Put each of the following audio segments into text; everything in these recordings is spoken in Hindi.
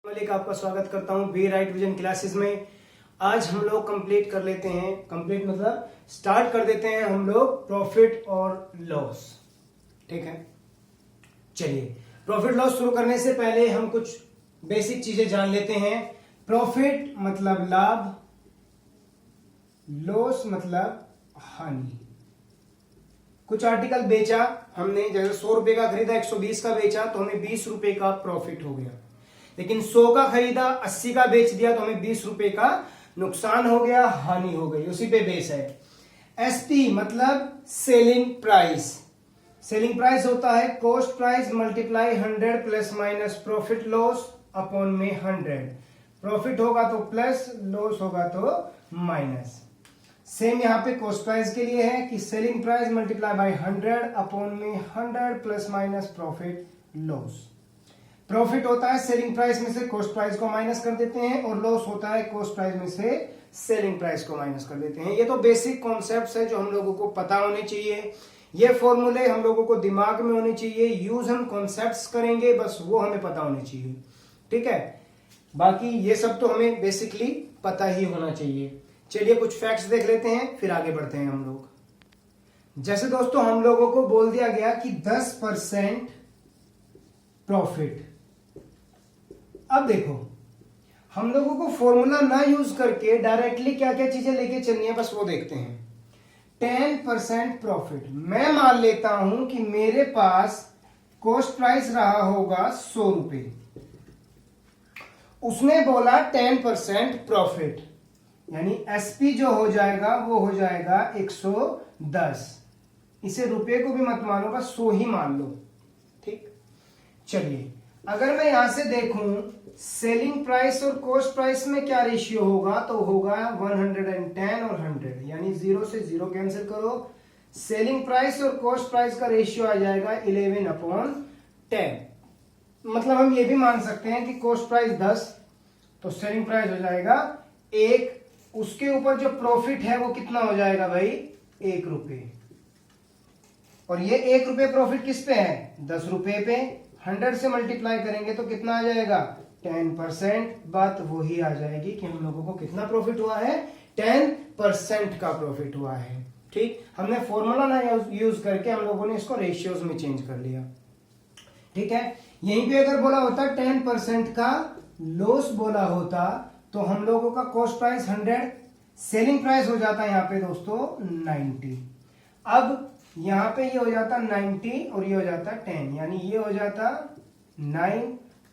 मलिक आपका स्वागत करता हूं बी राइट विजन क्लासेस में। आज हम लोग कंप्लीट कर लेते हैं, कंप्लीट मतलब स्टार्ट कर देते हैं हम लोग प्रॉफिट और लॉस। ठीक है, चलिए प्रॉफिट लॉस शुरू करने से पहले हम कुछ बेसिक चीजें जान लेते हैं। प्रॉफिट मतलब लाभ, लॉस मतलब हानि। कुछ आर्टिकल बेचा हमने, जैसे 100 रुपए का खरीदा 120 का बेचा तो हमें 20 रुपए का प्रॉफिट हो गया। लेकिन 100 का खरीदा 80 का बेच दिया तो हमें 20 रुपए का नुकसान हो गया, हानि हो गई। उसी पे बेस है। एसपी मतलब सेलिंग प्राइस। सेलिंग प्राइस होता है cost price multiply 100 plus minus profit loss upon में 100। प्रॉफिट होगा तो प्लस, लॉस होगा तो माइनस। सेम यहाँ पे कॉस्ट प्राइस के लिए है कि selling price multiply by 100 upon में 100 plus minus profit loss. Profit होता है सेलिंग प्राइस में से कॉस्ट प्राइस को माइनस कर देते हैं, और लॉस होता है कॉस्ट प्राइस में से सेलिंग प्राइस को माइनस कर देते हैं। ये तो बेसिक कॉन्सेप्ट्स है जो हम लोगों को पता होने चाहिए। ये फॉर्मूले हम लोगों को दिमाग में होने चाहिए। यूज हम कॉन्सेप्ट्स करेंगे, बस वो हमें पता होने चाहिए। ठीक है, बाकी ये सब तो हमें बेसिकली पता ही होना चाहिए। चलिए कुछ फैक्ट्स देख लेते हैं, फिर आगे बढ़ते हैं हम लोग। जैसे दोस्तों हम लोगों को बोल दिया गया कि 10% प्रॉफिट। अब देखो हम लोगों को फॉर्मूला ना यूज करके डायरेक्टली क्या क्या चीजें लेके चलनी है, बस वो देखते हैं। 10% प्रॉफिट, मैं मान लेता हूं कि मेरे पास कॉस्ट प्राइस रहा होगा 100 रुपए। उसने बोला 10% प्रॉफिट, यानी एसपी जो हो जाएगा वो हो जाएगा 110। इसे रुपए को भी मत मानो, बस 100 ही मान लो। ठीक, चलिए अगर मैं यहां से देखूं सेलिंग प्राइस और कॉस्ट प्राइस में क्या रेशियो होगा, तो होगा 110 और 100, यानी 0 से 0 कैंसिल करो। सेलिंग प्राइस और कॉस्ट प्राइस का रेशियो आ जाएगा 11/10। मतलब हम ये भी मान सकते हैं कि कॉस्ट प्राइस 10 तो सेलिंग प्राइस हो जाएगा 1, उसके ऊपर जो प्रॉफिट है वो कितना हो जाएगा भाई, 1 रुपए। और ये 1 रुपए प्रॉफिट किस पे है, 10 रुपए पे। 100 से मल्टीप्लाई करेंगे तो कितना आ जाएगा, 10%। बात वही आ जाएगी कि हम लोगों को कितना प्रॉफिट हुआ है, 10% का प्रॉफिट हुआ है। ठीक, हमने फॉर्मूला ना यूज करके हम लोगों ने इसको रेशियोज में चेंज कर लिया। ठीक है, यहीं पे अगर बोला होता 10% का लॉस बोला होता तो हम लोगों का कॉस्ट प्राइस 100, सेलिंग प्राइस हो जाता यहाँ पे दोस्तों 90। अब यहां पे ये हो जाता 90 और ये हो जाता 10, यानी ये हो जाता 9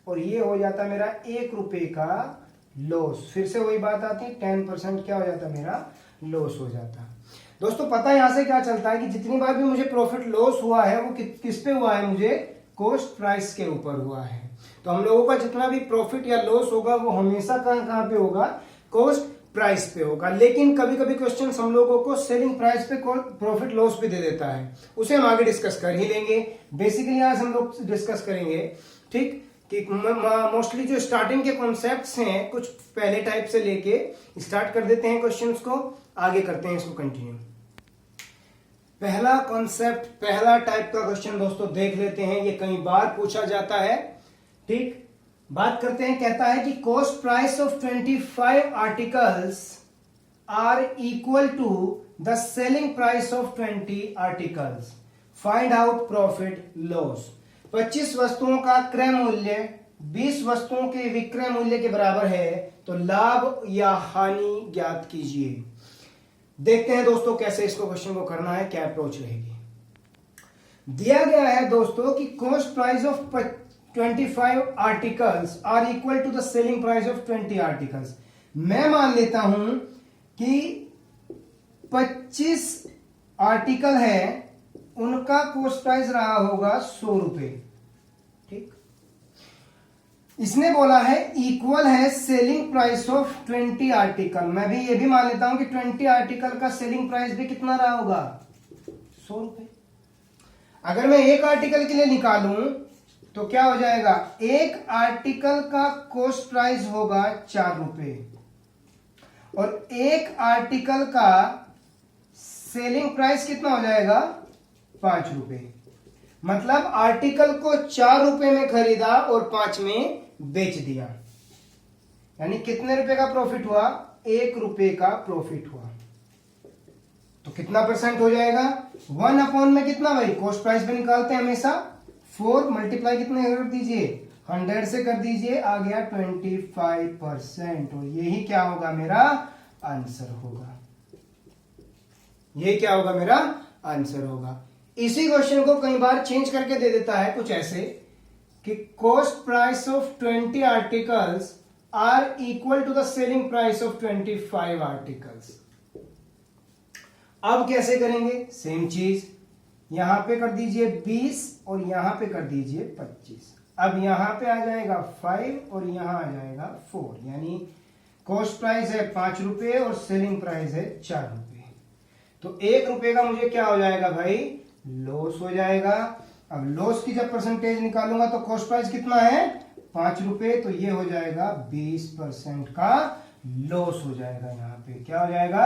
और ये हो जाता मेरा 1 रुपए का लॉस। फिर से वही बात आती, 10% क्या हो जाता मेरा, लॉस हो जाता। दोस्तों पता है यहां से क्या चलता है कि जितनी बार भी मुझे प्रॉफिट लॉस हुआ है वो किस पे हुआ है, मुझे कॉस्ट प्राइस के ऊपर हुआ है। तो हम लोगों का जितना भी प्रॉफिट या लॉस होगा वो हमेशा कहां पे होगा, कॉस्ट प्राइस पे होगा। लेकिन कभी कभी क्वेश्चन हम लोगों को सेलिंग प्राइस पे प्रॉफिट लॉस भी दे देता है, उसे हम आगे डिस्कस कर ही लेंगे। बेसिकली आज हम लोग डिस्कस करेंगे, ठीक, कि मोस्टली जो स्टार्टिंग के कॉन्सेप्ट्स हैं कुछ पहले टाइप से लेके स्टार्ट कर देते हैं क्वेश्चंस को, आगे करते हैं इसको कंटिन्यू। पहला कॉन्सेप्ट, पहला टाइप का क्वेश्चन दोस्तों देख लेते हैं, ये कई बार पूछा जाता है। ठीक, बात करते हैं, कहता है कि cost price of 25 articles are equal to the selling price of 20 articles, find out profit loss. 25 वस्तुओं का क्रय मूल्य 20 वस्तुओं के विक्रय मूल्य के बराबर है, तो लाभ या हानि ज्ञात कीजिए। देखते हैं दोस्तों कैसे इसको क्वेश्चन को करना है, क्या अप्रोच रहेगी। दिया गया है दोस्तों कि cost price of 25 articles are equal to the selling price of 20 articles. मैं मान लेता हूं कि 25 आर्टिकल है, उनका कॉस्ट प्राइस रहा होगा 100 रुपए। ठीक, इसने बोला है इक्वल है सेलिंग प्राइस ऑफ 20 आर्टिकल। मैं भी ये भी मान लेता हूं कि 20 आर्टिकल का सेलिंग प्राइस भी कितना रहा होगा, 100 रुपए। अगर मैं एक आर्टिकल के लिए निकालूं तो क्या हो जाएगा, एक आर्टिकल का कॉस्ट प्राइस होगा 4 रुपए और एक आर्टिकल का सेलिंग प्राइस कितना हो जाएगा, 5 रुपए। मतलब आर्टिकल को 4 रुपए में खरीदा और 5 में बेच दिया। यानी कितने रुपए का प्रॉफिट हुआ, 1 रुपए का प्रॉफिट हुआ। तो कितना परसेंट हो जाएगा, 1 अपॉन में कितना भाई, कॉस्ट प्राइस पे निकालते हैं हमेशा, 4 मल्टीप्लाई कितने कर दीजिए, 100 से कर दीजिए, आ गया 25%। और यही क्या होगा, मेरा आंसर होगा। ये क्या होगा, मेरा आंसर होगा। इसी क्वेश्चन को कई बार चेंज करके दे देता है कुछ ऐसे कि cost price of 20 articles are equal to the selling price of 25 articles. अब कैसे करेंगे, सेम चीज, यहां पे कर दीजिए 20 और यहां पे कर दीजिए 25। अब यहां पे आ जाएगा 5 और यहां आ जाएगा 4, यानी कॉस्ट प्राइस है 5 रुपए और सेलिंग प्राइस है 4 रुपए। तो 1 रुपए का मुझे क्या हो जाएगा भाई, लॉस हो जाएगा। अब लॉस की जब परसेंटेज निकालूंगा तो कॉस्ट प्राइस कितना है, 5 रुपए, तो ये हो जाएगा 20% का लॉस हो जाएगा। यहां पे क्या हो जाएगा,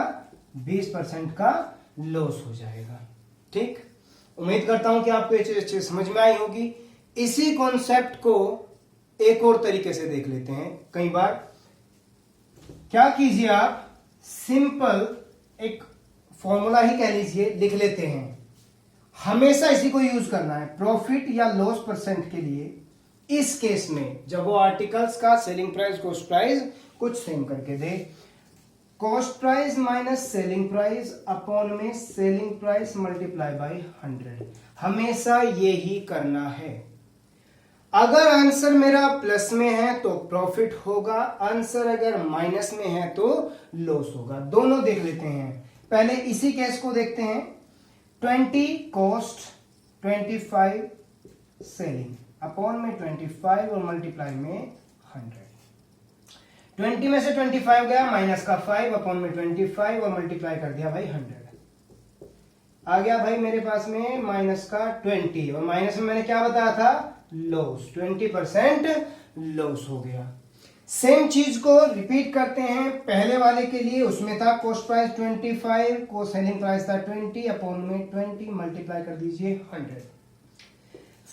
20% का लॉस हो जाएगा। ठीक, उम्मीद करता हूं कि आपको ये चीज अच्छे समझ में आई होगी। इसी कॉन्सेप्ट को एक और तरीके से देख लेते हैं। कई बार क्या कीजिए आप, सिंपल एक फॉर्मूला ही कह लीजिए, लिख लेते हैं। हमेशा इसी को यूज करना है प्रॉफिट या लॉस परसेंट के लिए। इस केस में जब वो आर्टिकल्स का सेलिंग प्राइस कॉस्ट प्राइस कुछ सेम करके दे, cost price minus selling price upon में सेलिंग प्राइस मल्टीप्लाई बाय 100। हमेशा ये ही करना है। अगर आंसर मेरा प्लस में है तो प्रॉफिट होगा, आंसर अगर माइनस में है तो लॉस होगा। दोनों देख लेते हैं। पहले इसी केस को देखते हैं, 20 कॉस्ट 25 सेलिंग अपॉन में 25 और मल्टीप्लाई में 100। 20 में से 25 गया, माइनस का 5 अपॉन में 25 और मल्टीप्लाई कर दिया भाई 100। आ गया भाई मेरे पास में माइनस का 20 और माइनस में मैंने क्या बताया था, लॉस, 20% लॉस हो गया। सेम चीज को रिपीट करते हैं पहले वाले के लिए। उसमें था कॉस्ट प्राइस 25 को सेलिंग प्राइस था 20 अपॉन में 20 मल्टीप्लाई कर दीजिए 100।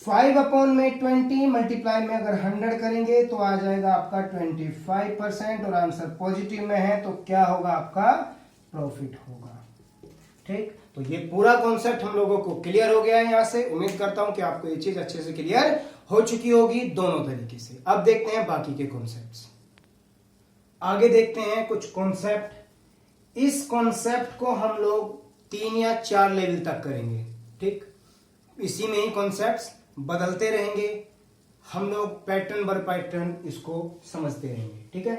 5 अपॉन में 20 मल्टीप्लाई में अगर 100 करेंगे तो आ जाएगा आपका 25% और आंसर पॉजिटिव में है तो क्या होगा, आपका प्रॉफिट होगा। ठीक, तो ये पूरा कॉन्सेप्ट हम लोगों को क्लियर हो गया है। यहां से उम्मीद करता हूं कि आपको ये चीज अच्छे से क्लियर हो चुकी होगी दोनों तरीके से। अब देखते हैं बाकी के कॉन्सेप्ट्स। आगे देखते हैं कुछ कॉन्सेप्ट। इस कॉन्सेप्ट को हम लोग 3 या 4 लेवल तक करेंगे। ठीक, इसी में ही कॉन्सेप्ट्स बदलते रहेंगे, हम लोग पैटर्न बाय पैटर्न इसको समझते रहेंगे। ठीक है,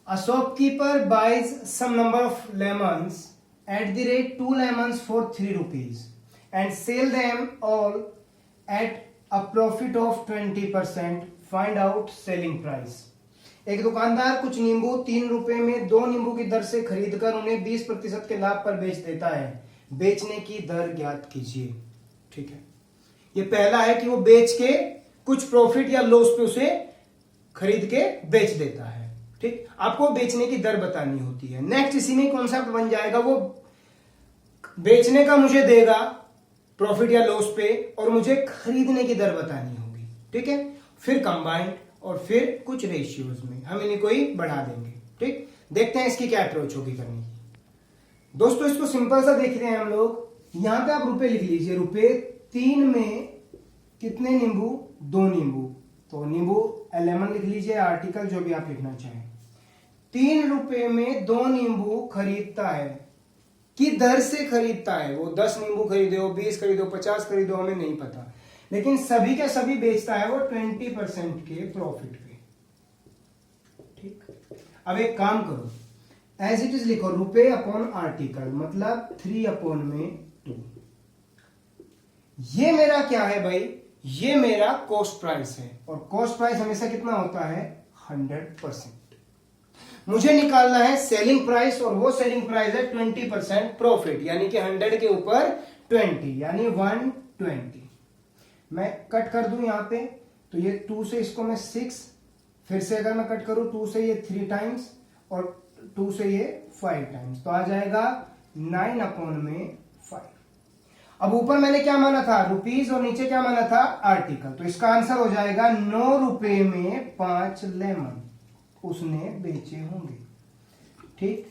a shopkeeper buys some number of lemons at the rate 2 lemons for 3 rupees and sell them all at a profit of 20%. Find out selling price. एक दुकानदार कुछ नींबू 3 रुपए में 2 नींबू की दर से खरीदकर उन्हें 20% के लाभ पर बेच देता है। बेचने की दर ज्ञात कीजिए। ठीक है, ये पहला है कि वो बेच के कुछ प्रॉफिट या लॉस पे उसे खरीद के बेच देता है। ठीक, आपको बेचने की दर बतानी होती है। नेक्स्ट इसी में कॉन्सेप्ट बन जाएगा, वो बेचने का मुझे देगा प्रॉफिट या लॉस पे और मुझे खरीदने की दर बतानी होगी। ठीक है, फिर कंबाइंड और फिर कुछ रेशियोज में हम इन्हीं को ही बढ़ा देंगे। ठीक, देखते हैं इसकी क्या अप्रोच होगी करने की। दोस्तों इसको सिंपल सा देख रहे हैं हम लोग। यहां पे आप रुपए लिख लीजिए। रुपए 3 में कितने नींबू, 2 नींबू, तो नींबू 11 लिख लीजिए, आर्टिकल जो भी आप लिखना चाहें। 3 रुपए में 2 नींबू खरीदता है, की दर से खरीदता है। वो 10 नींबू खरीदे हो, 20 खरीदो, 50 खरीदो, हमें नहीं पता, लेकिन सभी के सभी बेचता है वो 20% के प्रॉफिट पे। ठीक, अब एक काम करो, एज इट इज लिखो, रुपए अपॉन आर्टिकल मतलब 3 अपॉन में 2। ये मेरा क्या है भाई, ये मेरा कॉस्ट प्राइस है और कॉस्ट प्राइस हमेशा कितना होता है, 100%। मुझे निकालना है सेलिंग प्राइस और वो सेलिंग प्राइस है 20% प्रॉफिट, यानी कि 100 के ऊपर 20 यानी 120। मैं कट कर दूं यहां पे, तो ये 2 से इसको मैं 6, फिर से अगर मैं कट करूं 2 से ये 3 टाइम्स और 2 से ये 5 टाइम्स, तो आ जाएगा 9 अपॉन में 5। अब ऊपर मैंने क्या माना था, रुपीज, और नीचे क्या माना था, आर्टिकल। तो इसका आंसर हो जाएगा 9 रुपए में 5 लेमन। उसने बेचे होंगे। ठीक,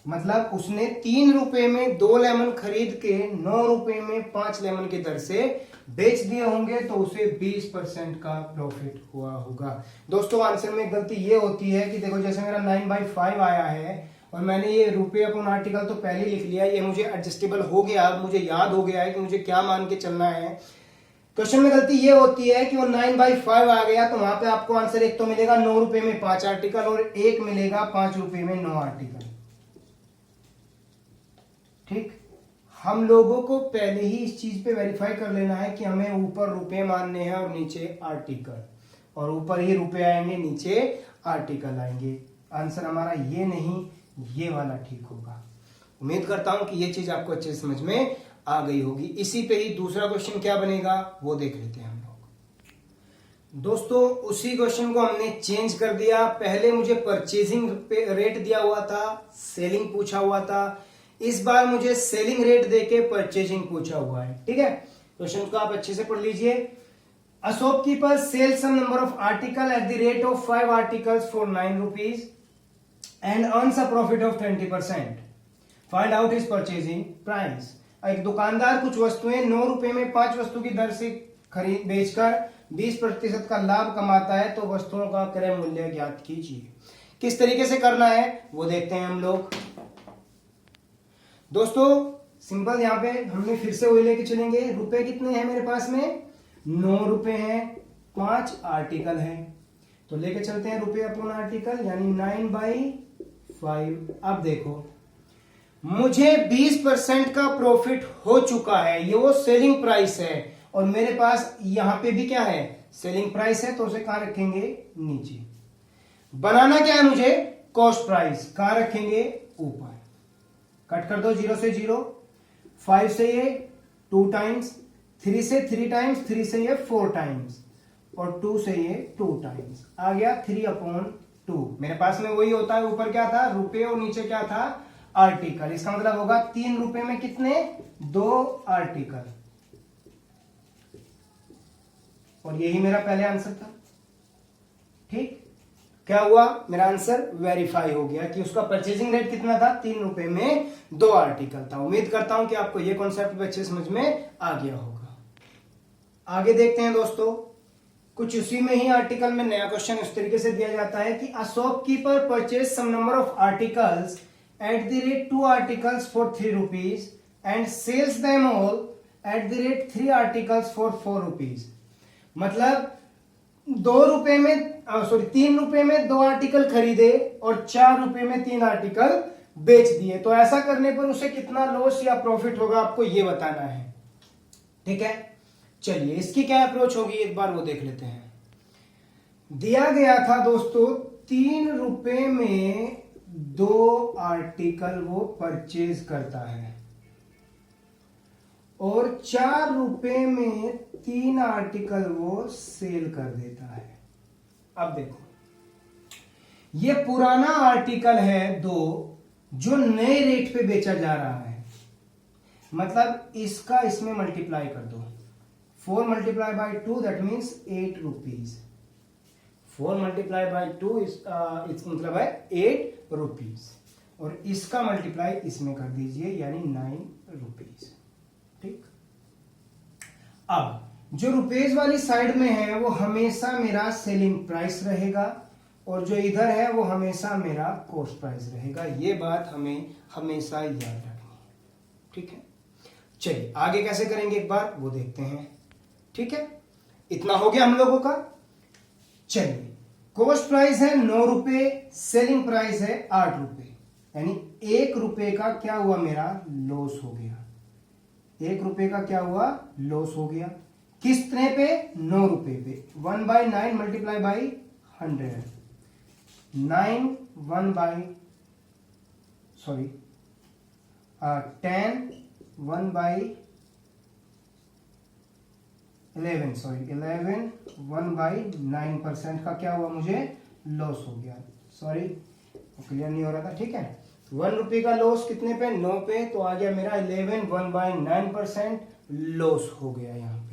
मतलब उसने 3 रुपए में 2 लेमन खरीद के 9 रुपए में 5 लेमन की दर से बेच दिए होंगे, तो उसे 20% का प्रॉफिट हुआ होगा। दोस्तों आंसर में गलती ये होती है कि देखो जैसे मेरा 9/5 आया है और मैंने ये रुपए अपन आर्टिकल तो पहले लिख लिया, ये मुझे एडजस्टेबल हो गया, मुझे याद हो गया है कि मुझे क्या मान के चलना है। क्वेश्चन में गलती ये होती है कि वो 9/5 आ गया, तो वहां पे आपको आंसर एक तो मिलेगा 9 रुपए में 5 आर्टिकल और एक मिलेगा 5 रुपए में 9 आर्टिकल। ठीक, हम लोगों को पहले ही इस चीज पे वेरीफाई कर लेना है कि हमें ऊपर रुपए मानने हैं और नीचे आर्टिकल, और ऊपर ही रुपए आएंगे नीचे आर्टिकल आएंगे। आंसर हमारा ये नहीं, ये वाला ठीक होगा। उम्मीद करता हूं कि ये चीज आपको अच्छे से समझ में आ गई होगी। इसी पे ही दूसरा क्वेश्चन क्या बनेगा वो देख लेते हैं हम लोग। दोस्तों उसी क्वेश्चन को हमने चेंज कर दिया। पहले मुझे परचेजिंग रेट दिया हुआ था, सेलिंग पूछा हुआ था, इस बार मुझे सेलिंग रेट देके परचेजिंग पूछा हुआ है। ठीक है, क्वेश्चन को आप अच्छे से पढ़ लीजिए। A shopkeeper sells some number of article at the rate of 5 articles for 9 rupees and earns a profit of 20%। Find out his purchasing price. एक दुकानदार कुछ वस्तुएं 9 रुपए में 5 वस्तु की दर से खरीद बेचकर 20% का लाभ कमाता है, तो वस्तुओं का क्रय मूल्य ज्ञात कीजिए। किस तरीके से करना है वो देखते हैं हम लोग। दोस्तों सिंपल, यहां पे हमने फिर से वही लेके चलेंगे। रुपए कितने हैं मेरे पास में? 9 रुपए हैं, 5 आर्टिकल हैं, तो लेके चलते हैं रुपए अपॉन आर्टिकल, यानी 9/5। अब देखो मुझे 20% का प्रॉफिट हो चुका है, ये वो सेलिंग प्राइस है, और मेरे पास यहां पे भी क्या है? सेलिंग प्राइस है, तो उसे कहां रखेंगे? नीचे। बनाना क्या है मुझे? Cost price. कहां रखेंगे? ऊपर। कट कर दो 0 से 0, 5 से ये 2 टाइम्स, 3 से 3 टाइम्स, 3 से ये 4 टाइम्स, और 2 से ये 2 टाइम्स। आ गया 3/2। मेरे पास में वही होता है, ऊपर क्या था? रुपए, और नीचे क्या था? आर्टिकल। इसका मतलब होगा 3 रुपए में कितने? 2 आर्टिकल। और यही मेरा पहले आंसर था। ठीक, क्या हुआ? मेरा आंसर वेरीफाई हो गया कि उसका परचेजिंग रेट कितना था? 3 रुपए में 2 आर्टिकल था। उम्मीद करता हूं कि आपको यह कॉन्सेप्ट भी अच्छे समझ में आ गया होगा। आगे देखते हैं दोस्तों, कुछ उसी में ही आर्टिकल में नया क्वेश्चन इस तरीके से दिया जाता है कि a shopkeeper purchase some number of articles at the rate 2 articles for 3 rupees and sells them all at the rate 3 articles for 4 rupees। मतलब 2 रुपए में 3 रुपए में 2 आर्टिकल खरीदे और 4 रुपए में 3 आर्टिकल बेच दिए, तो ऐसा करने पर उसे कितना लॉस या प्रॉफिट होगा आपको ये बताना है। ठीक है, चलिए इसकी क्या अप्रोच होगी एक बार वो देख लेते हैं। दिया गया था दोस्तों 3 रुपए में 2 आर्टिकल वो परचेज करता है और 4 रुपए में 3 आर्टिकल वो सेल कर देता है। अब देखो ये पुराना आर्टिकल है 2 जो नए रेट पे बेचा जा रहा है, मतलब इसका इसमें मल्टीप्लाई कर दो। 4 multiply by 2 that means 8 rupees. 4 multiply by 2 इसका मतलब है 8 रुपीज, और इसका मल्टीप्लाई इसमें कर दीजिए यानी 9 रुपीज। ठीक, अब जो रुपीज वाली साइड में है वो हमेशा मेरा सेलिंग प्राइस रहेगा, और जो इधर है वो हमेशा मेरा कॉस्ट प्राइस रहेगा। ये बात हमें हमेशा याद रखनी है। ठीक है, चलिए आगे कैसे करेंगे एक बार वो देखते हैं। ठीक है, इतना हो गया हम लोगों का। चलिए, कॉस्ट प्राइस है 9 रुपए, सेलिंग प्राइस है 8 रुपए, यानी 1 रुपए का क्या हुआ? मेरा लॉस हो गया। 1 रुपए का क्या हुआ? लॉस हो गया। कितने पे? 9 रुपए पे। 1/9 मल्टीप्लाई बाई 100, 10 11 1/9% का क्या हुआ? मुझे लॉस हो गया। सॉरी क्लियर नहीं हो रहा था। ठीक है, 1 रुपए का लॉस कितने पे? 9 पे, तो आ गया मेरा 11, 1/9% लॉस हो गया। यहाँ पे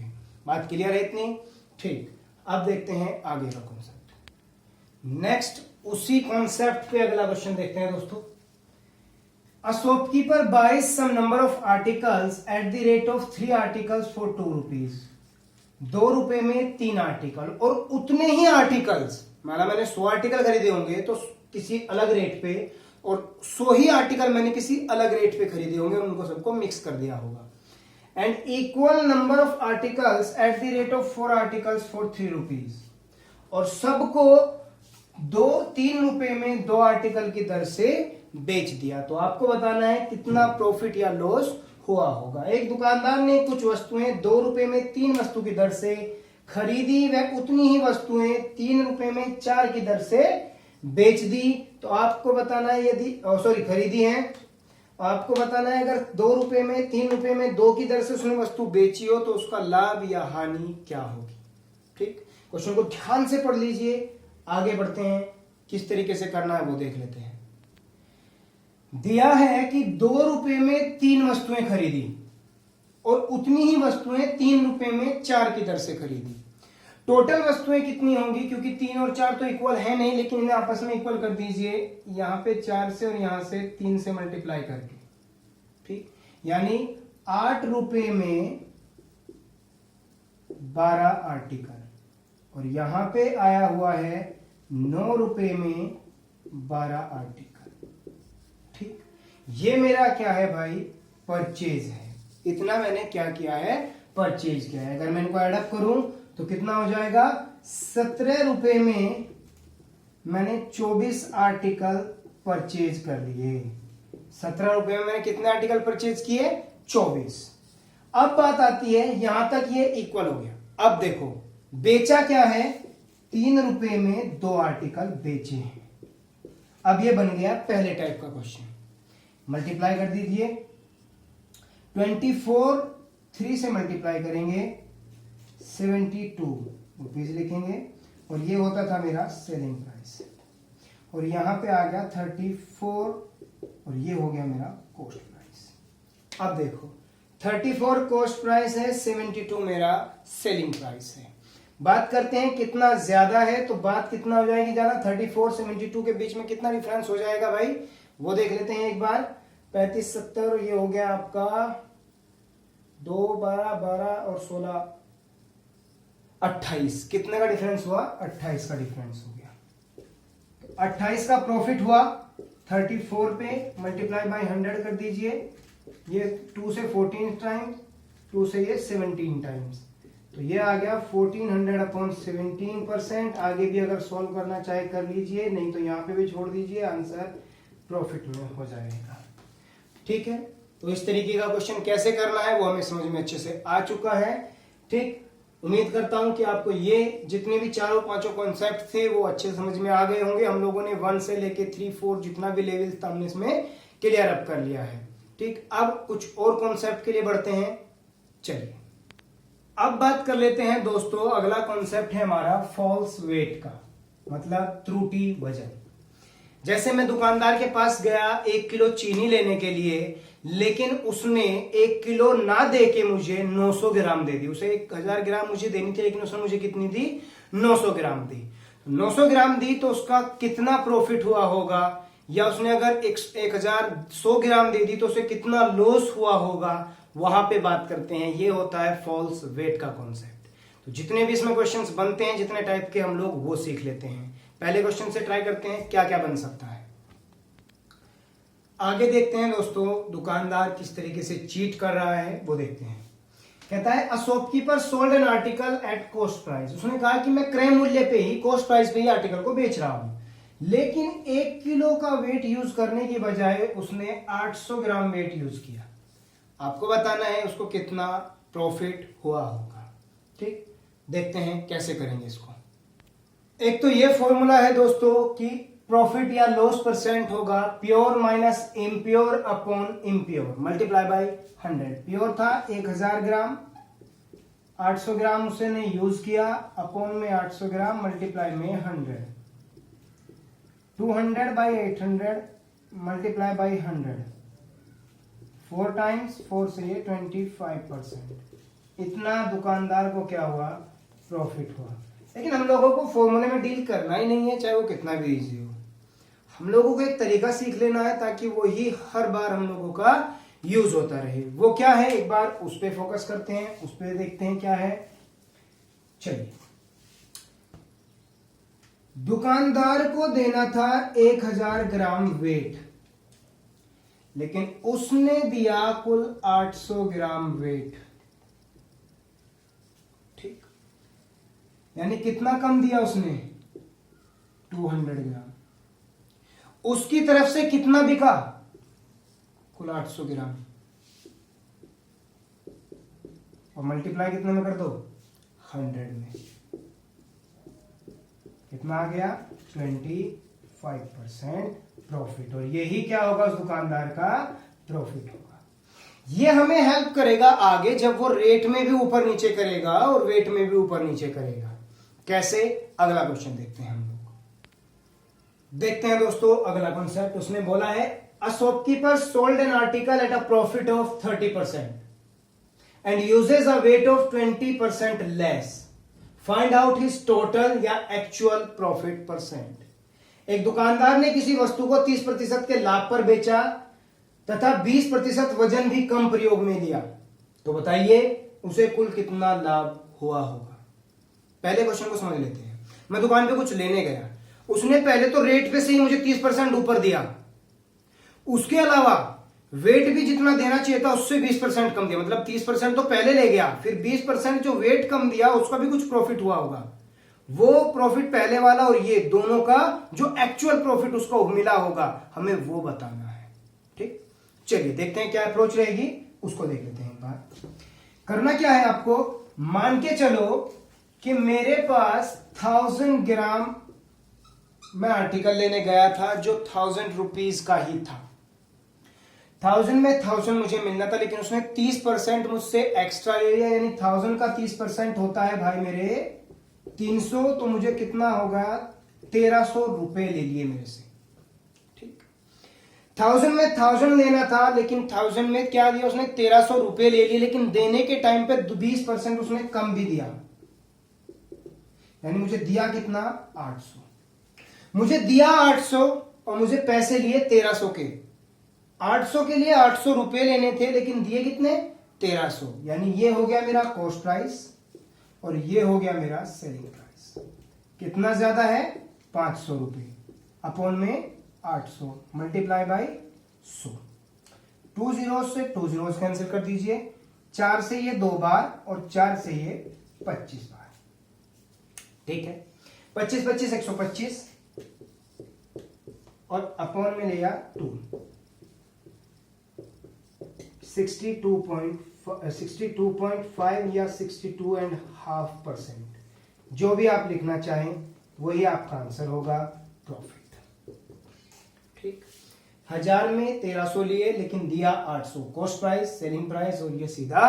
बात क्लियर है इतनी? ठीक, अब देखते हैं आगे का कॉन्सेप्ट। नेक्स्ट उसी कॉन्सेप्ट पे अगला क्वेश्चन देखते हैं दोस्तों। A shopkeeper buys some number of articles at the rate of 3 articles for 2 rupees. 2 रुपए में 3 आर्टिकल और उतने ही आर्टिकल्स, माना मैंने 100 आर्टिकल खरीदे होंगे तो किसी अलग रेट पे, और 100 ही आर्टिकल मैंने किसी अलग रेट पे खरीदे होंगे, उनको सबको मिक्स कर दिया होगा। And equal number of articles at the rate of 4 articles for 3 rupees, और सबको 3 रुपए में 2 आर्टिकल की दर से बेच दिया। तो आपको बताना है कितना प्रॉफिट या लॉस हुआ होगा। एक दुकानदार ने कुछ वस्तुएं 2 रुपए में 3 वस्तु की दर से खरीदी, वह उतनी ही वस्तुएं 3 रुपए में 4 की दर से बेच दी। तो आपको बताना है यदि खरीदी है, आपको बताना है अगर 2 रुपए में 3 रुपए में 2 की दर से उसने वस्तु बेची हो तो उसका लाभ या हानि क्या होगी। ठीक, क्वेश्चन को ध्यान से पढ़ लीजिए। आगे बढ़ते हैं, किस तरीके से करना है वो देख लेते हैं। दिया है कि 2 रुपए में 3 वस्तुएं खरीदी और उतनी ही वस्तुएं 3 रुपए में 4 की दर से खरीदी। टोटल वस्तुएं कितनी होंगी, क्योंकि 3 और 4 तो इक्वल है नहीं, लेकिन इन्हें आपस में इक्वल कर दीजिए, यहां पे 4 से और यहां से 3 से मल्टीप्लाई करके। ठीक, यानी 8 रुपए में 12 आर्टिकल, और यहां पे आया हुआ है 9 रुपए में 12 आर्टिकल। ठीक, ये मेरा क्या है भाई, परचेज है। इतना मैंने क्या किया है, परचेज किया है। अगर मैं इनको एडअप करूं तो कितना हो जाएगा, 17 रुपए में मैंने 24 आर्टिकल परचेज कर लिए। 17 रुपए में मैंने कितने आर्टिकल परचेज किए, 24। अब बात आती है, यहां तक ये इक्वल हो गया। अब देखो बेचा क्या है, 3 रुपए में 2 आर्टिकल बेचे हैं। अब ये बन गया पहले टाइप का क्वेश्चन। मल्टीप्लाई कर दीजिए, 24 3 से मल्टीप्लाई करेंगे 72 रुपीज लिखेंगे, और ये होता था मेरा सेलिंग प्राइस, और यहां पे आ गया 34, और ये हो गया मेरा कॉस्ट प्राइस। अब देखो 34 कॉस्ट प्राइस है, 72 मेरा सेलिंग प्राइस है। बात करते हैं कितना ज्यादा है, तो बात कितना हो जाएगी ज्यादा, 34 72 के बीच में कितना डिफरेंस हो जाएगा भाई, वो देख लेते हैं एक बार। 35 70, ये हो गया आपका 2 12 12 और 16 28। कितने का डिफरेंस हुआ, 28 का डिफरेंस हो गया। 28 का प्रॉफिट हुआ 34 पे, मल्टीप्लाई बाय 100 कर दीजिए। ये 2 से 14 टाइम्स, 2 से ये 17 टाइम्स, तो ये आ गया 1400 अपॉन 17%। आगे भी अगर सॉल्व करना चाहे कर लीजिए, नहीं तो यहाँ पे भी छोड़ दीजिए, आंसर प्रॉफिट में हो जाएगा। ठीक है, तो इस तरीके का क्वेश्चन कैसे करना है वो हमें समझ में अच्छे से आ चुका है। ठीक, उम्मीद करता हूं कि आपको ये जितने भी 4-5 कॉन्सेप्ट थे वो अच्छे समझ में आ गए होंगे। हम लोगों ने 1 से लेके 3 4 जितना भी लेवल था हमने इसमें क्लियर अप कर लिया है। ठीक, अब कुछ और कॉन्सेप्ट के लिए बढ़ते हैं। चलिए अब बात कर लेते हैं दोस्तों, अगला कॉन्सेप्ट है हमारा फॉल्स वेट का, मतलब त्रुटि वजन। जैसे मैं दुकानदार के पास गया 1 किलो चीनी लेने के लिए, लेकिन उसने 1 किलो ना दे के मुझे 900 ग्राम दे दी। उसे 1000 ग्राम मुझे देनी थी, लेकिन उसने मुझे कितनी दी, 900 ग्राम दी। 900 ग्राम दी तो उसका कितना प्रॉफिट हुआ होगा, या उसने अगर 1100 ग्राम दे दी तो उसे कितना लॉस हुआ होगा, वहां पे बात करते हैं। ये होता है फॉल्स वेट का कॉन्सेप्ट। तो जितने भी इसमें क्वेश्चंस बनते हैं, जितने टाइप के, हम लोग वो सीख लेते हैं। पहले क्वेश्चन से ट्राई करते हैं क्या क्या बन सकता है। आगे देखते हैं दोस्तों दुकानदार किस तरीके से चीट कर रहा है वो देखते हैं। कहता है a shopkeeper sold an article at cost price. उसने कहा कि मैं क्रय मूल्य पे ही, कॉस्ट प्राइस पे ही आर्टिकल को बेच रहा हूं, लेकिन 1 किलो का वेट यूज करने की बजाय उसने 800 ग्राम वेट यूज किया। आपको बताना है उसको कितना प्रॉफिट हुआ होगा। ठीक, देखते हैं कैसे करेंगे इसको। एक तो ये फॉर्मूला है दोस्तों कि प्रॉफिट या लॉस परसेंट होगा pure minus impure upon impure, multiply by 100। Pure था 1000 ग्राम, 800 ग्राम उसने यूज किया, अपॉन में 800 ग्राम, मल्टीप्लाई में 100। 200 बाई 800 मल्टीप्लाई बाई 100, 4 टाइम्स 4 से ये 25%। इतना दुकानदार को क्या हुआ, प्रॉफिट हुआ। लेकिन हम लोगों को फॉर्मूले में डील करना ही नहीं है, चाहे वो कितना भी इजी हो। हम लोगों को एक तरीका सीख लेना है ताकि वो ही हर बार हम लोगों का यूज होता रहे। वो क्या है, एक बार उस पर फोकस करते हैं, उस पर देखते हैं क्या है। चलिए, दुकानदार को देना था 1000 ग्राम वेट, लेकिन उसने दिया कुल 800 ग्राम वेट। ठीक, यानी कितना कम दिया उसने, 200 ग्राम। उसकी तरफ से कितना बिका, कुल 800 ग्राम, और मल्टीप्लाई कितने में कर दो, 100 में। कितना आ गया, 25% प्रॉफिट। और यही क्या होगा, उस दुकानदार का प्रॉफिट होगा। ये हमें हेल्प करेगा आगे जब वो रेट में भी ऊपर नीचे करेगा और वेट में भी ऊपर नीचे करेगा। कैसे, अगला क्वेश्चन देखते हैं हम लोग। देखते हैं दोस्तों अगला कॉन्सेप्ट। उसने बोला है a shopkeeper sold an article at a profit of 30% and uses a weight of 20% less. Find out his total या एक्चुअल प्रॉफिट परसेंट। एक दुकानदार ने किसी वस्तु को 30% के लाभ पर बेचा तथा 20% वजन भी कम प्रयोग में लिया, तो बताइए उसे कुल कितना लाभ हुआ होगा। पहले क्वेश्चन को समझ लेते हैं। मैं दुकान पे कुछ लेने गया, उसने पहले तो रेट पे से ही मुझे 30% ऊपर दिया, उसके अलावा वेट भी जितना देना चाहिए था उससे 20% कम दिया। मतलब 30% तो पहले ले गया, फिर 20% जो वेट कम दिया उसका भी कुछ प्रॉफिट हुआ होगा। वो प्रॉफिट पहले वाला और ये दोनों का जो एक्चुअल प्रॉफिट उसको मिला होगा, हमें वो बताना है। ठीक, चलिए देखते हैं क्या अप्रोच रहेगी, उसको देख लेते हैं एक बार। करना क्या है आपको, मान के चलो कि मेरे पास 1000 ग्राम मैं आर्टिकल लेने गया था जो 1000 रुपीज का ही था। 1000 में 1000 मुझे मिलना था, लेकिन उसने 30% मुझसे एक्स्ट्रा ले लिया। यानी 1000 का 30% होता है भाई मेरे 300, तो मुझे कितना होगा, 1300 रुपए ले लिए मेरे से। ठीक, 1000 में 1000 लेना था, लेकिन 1000 में क्या दिया उसने, 1300 रुपए ले लिए, लेकिन देने के टाइम पे 20% उसने कम भी दिया। यानी मुझे दिया कितना, 800। मुझे दिया 800 और मुझे पैसे लिए 1300 के। 800 के लिए 800 रुपए लेने थे, लेकिन दिए कितने, 1300। यानी ये हो गया मेरा कॉस्ट प्राइस और ये हो गया मेरा सेलिंग प्राइस। कितना ज्यादा है, 500 रुपए अपॉन में 800 मल्टीप्लाई बाई 100। 2 zeros से 2 zeros कैंसिल कर दीजिए। 4 से ये 2 बार और 4 से ये 25 बार। ठीक है, 25 25 125 और अपॉन में लिया 2, 62.5 या 62.5%, जो भी आप लिखना चाहें वही आपका आंसर होगा प्रॉफिट। ठीक, 1000 में 1300 लिए, लेकिन दिया 800, कॉस्ट प्राइस, सेलिंग प्राइस, और ये सीधा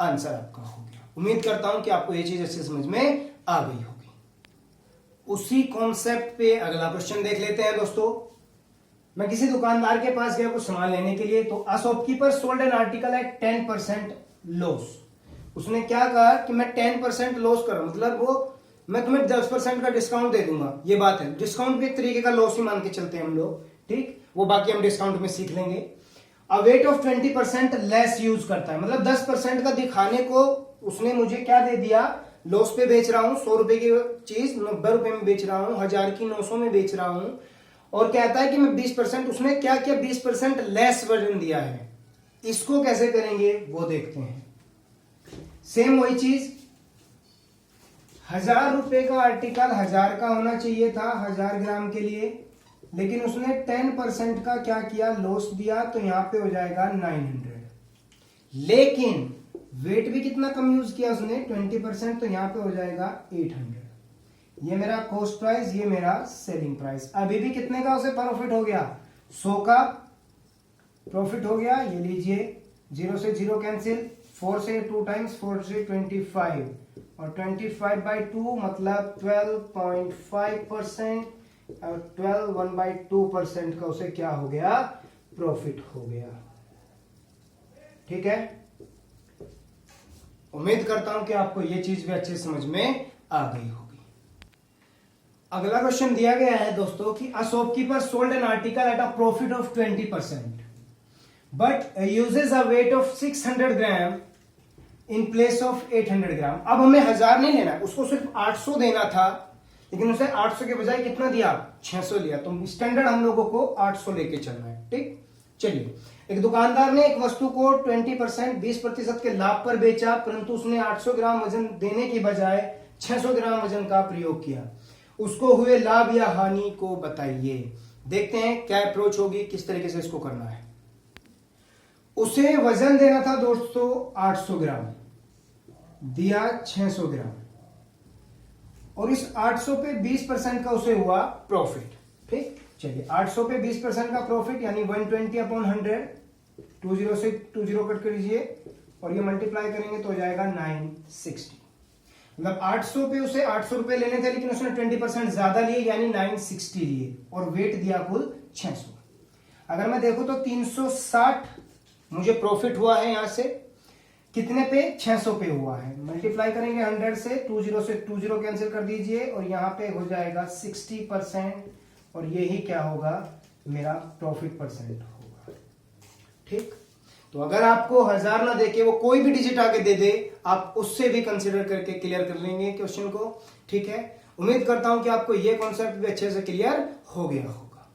आंसर आपका हो गया। उम्मीद करता हूं कि आपको ये चीज अच्छे समझ में आ गई होगी। उसी कॉन्सेप्ट पे अगला क्वेश्चन देख लेते हैं दोस्तों। मैं किसी दुकानदार के पास गया कुछ सामान लेने के लिए, तो a shopkeeper sold an article at 10% loss. उसने क्या कहा कि मैं 10% लॉस कर रहा हूं, मतलब वो मैं तुम्हें 10% का डिस्काउंट दे दूंगा। ये बात है, डिस्काउंट भी एक तरीके का लॉस ही मान के चलते हैं हम लोग। ठीक, वो बाकी हम डिस्काउंट में सीख लेंगे। अ वेट ऑफ 20% लेस यूज करता है, मतलब 10% का दिखाने को उसने मुझे क्या दे दिया, लॉस पे बेच रहा हूं, 100 रुपए की चीज 90 रुपए में बेच रहा हूं, 1000 की 900 में बेच रहा हूं, और कहता है कि मैं 20%, उसने क्या किया, 20% लेस वजन दिया है। इसको कैसे करेंगे वो देखते हैं। सेम वही चीज, 1000 रुपए का आर्टिकल 1000 का होना चाहिए था 1000 ग्राम के लिए, लेकिन उसने 10% का क्या किया, लॉस दिया, तो यहां पे हो जाएगा 900। लेकिन वेट भी कितना कम यूज किया उसने, 20%, तो यहां पे हो जाएगा 800। ये मेरा कॉस्ट प्राइस, ये मेरा सेलिंग प्राइस। अभी भी कितने का उसे प्रॉफिट हो गया, 100 का प्रॉफिट हो गया। ये लीजिए, 0 से 0 कैंसिल, 4 से 2 टाइम्स, 4 से 25, और 25/2 मतलब 12.5%, और 12 1/2% का उसे क्या हो गया, प्रॉफिट हो गया। ठीक है, उम्मीद करता हूं कि आपको ये चीज भी अच्छे समझ में आ गई होगी। अगला क्वेश्चन दिया गया है दोस्तों कि a shopkeeper sold an article at a profit of 20% but uses a weight of 600 gram in place of 800 ग्राम। अब हमें 1000 नहीं लेना, उसको सिर्फ 800 देना था, लेकिन उसे 800 के बजाय कितना दिया, 600 लिया। तो स्टैंडर्ड हम लोगों को 800 लेके चलना है। ठीक, चलिए। एक दुकानदार ने एक वस्तु को 20% के लाभ पर बेचा, परंतु उसने 800 ग्राम वजन देने की बजाय 600 ग्राम वजन का प्रयोग किया। उसको हुए लाभ या हानि को बताइए। देखते हैं क्या अप्रोच होगी, किस तरीके से इसको करना है। उसे वजन देना था दोस्तों 800 ग्राम, दिया 600 ग्राम, और इस 800 पे 20% का उसे हुआ प्रॉफिट। ठीक, चलिए 800 पे 20% का प्रॉफिट यानी 120/100, 20 से 20 कट कर दीजिए और ये मल्टीप्लाई करेंगे तो हो जाएगा 960। मतलब 800 पे उसे 800 रुपए लेने थे, लेकिन उसने 20% ज्यादा लिए यानी 960 लिए और वेट दिया कुल 600। अगर मैं देखूं तो 360 मुझे प्रॉफिट हुआ है, यहां से कितने पे, 600 पे हुआ है। मल्टीप्लाई करेंगे 100 से 20 कैंसिल कर दीजिए और यहां पे हो जाएगा 60% और यही क्या होगा, मेरा प्रॉफिट परसेंट होगा। ठीक, तो अगर आपको 1000 ना देके वो कोई भी डिजिट आगे दे दे, आप उससे भी कंसीडर करके क्लियर कर लेंगे क्वेश्चन को। ठीक है, उम्मीद करता हूं कि आपको ये कॉन्सेप्ट भी अच्छे से क्लियर हो गया होगा।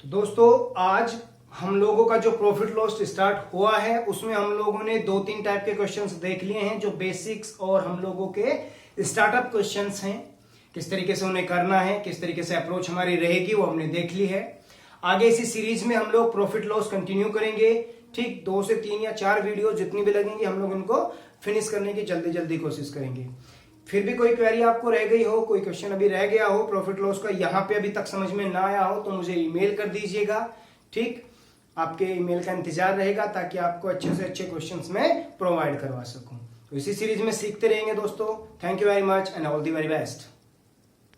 तो दोस्तों आज हम लोगों का जो प्रॉफिट लॉस स्टार्ट हुआ है उसमें हम लोगों ने 2-3 टाइप के क्वेश्चंस देख लिए हैं, जो बेसिक्स और हम लोगों के स्टार्टअप क्वेश्चंस हैं। किस तरीके से उन्हें करना है, किस तरीके से अप्रोच हमारी रहेगी, वो हमने देख ली है। आगे इसी सीरीज में हम लोग प्रॉफिट लॉस कंटिन्यू करेंगे। ठीक, 2 से 3 या 4 वीडियो जितनी भी लगेंगी हम लोग इनको फिनिश करने की जल्दी कोशिश करेंगे। फिर भी कोई क्वेरी आपको रह गई हो, कोई क्वेश्चन अभी रह गया हो प्रॉफिट लॉस का, यहाँ पे अभी तक समझ में ना आया हो, तो मुझे ईमेल कर दीजिएगा। ठीक, आपके ईमेल का इंतजार रहेगा ताकि आपको अच्छे से अच्छे क्वेश्चंस मैं प्रोवाइड करवा सकूं। तो इसी सीरीज में सीखते रहेंगे दोस्तों। Thank you very much and all the very best.